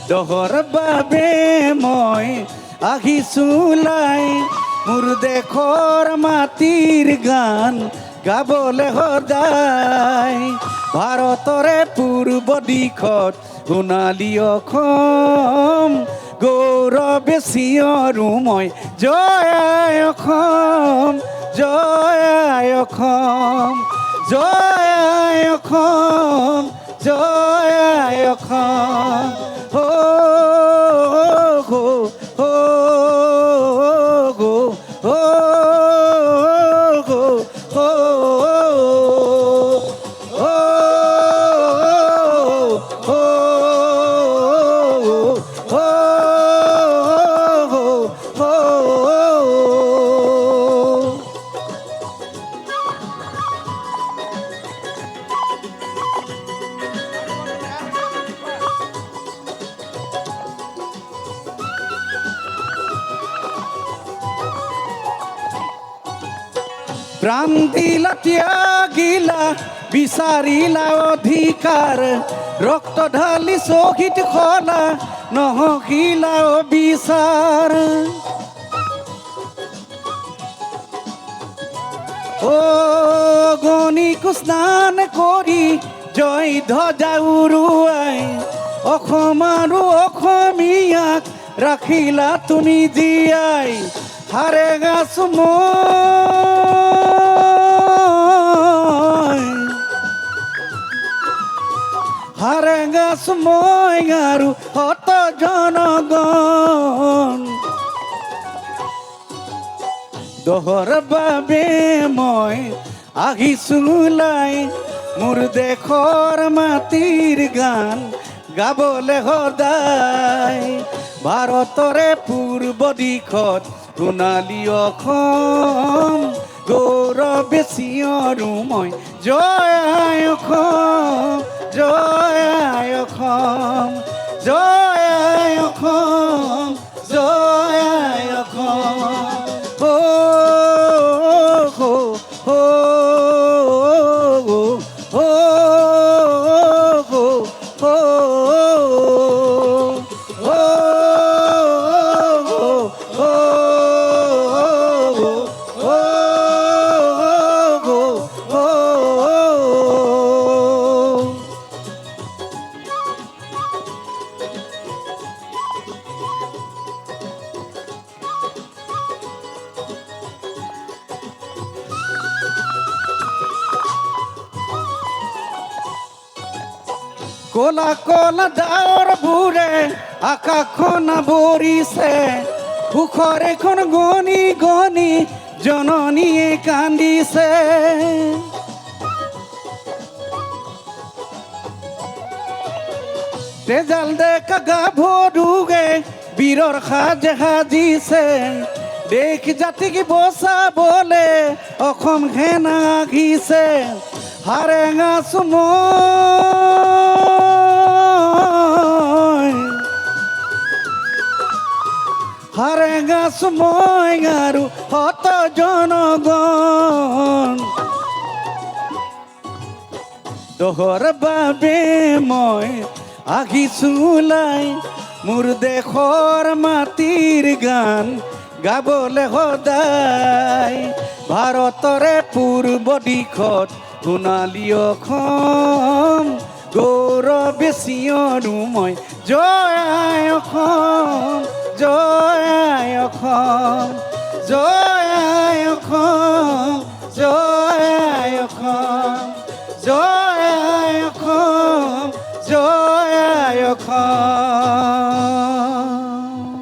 দহৰ বাবে মই আহিছোলাই মোৰ দেশৰ মাটিৰ গান গাবলৈ সদায় ভাৰতৰে পূৰ্ব দিশত সোণালী অসম গৌৰৱে চিঞৰো মই জয় আই অসম জয় আই অসম জয় আই অসম জয় আই অসম প্ৰাণ দিলা ত্যাগিলা বিচাৰিলা অধিকাৰ ৰক্ত ঢালি শ্বহীদ হলা নহহিলা অবিচাৰ গণিক স্নান কৰি জয় ধ্বজা উৰুৱাই অসম আৰু অসমীয়াক ৰাখিলা তুমি জীয়াই হাৰে গাছো হাৰে গাছো মই আৰু হত জনগণ দহৰ বাবে মই আহিছোলাই মোৰ দেশৰ মাটিৰ গান গাবলৈ সদায় ভাৰতৰে পূৰ্ব দিশত সোণালী অসম গৌৰৱে চিঞৰো মই জয় আই অসম জয় আই অসম জয় আই অসম জয় আই অসম কলা কলা ডাৱৰ বোৰে আকাশখন বৰিছে সুখৰ এখন গণি গণি জননীয়ে কান্দিছে তেজাল ডেকা গাভৰুৱে বীৰৰ সাজে সাজিছে দেশ জাতিক বচাবলে অসম সেনা আহিছে হাৰে গাছো হাৰে গাছো মই আৰু হত জনগণ দহৰ বাবে মই আহিছোলাই মোৰ দেশৰ মাটিৰ গান গাবলৈ সদায় ভাৰতৰে পূৰ্ব দিশত সোণালী অসম গৌৰৱে চিঞৰো মই জয় আই অসম জয় আই অসম জয় আই অসম জয় আই অসম জয় আই অসম জয় আই অসম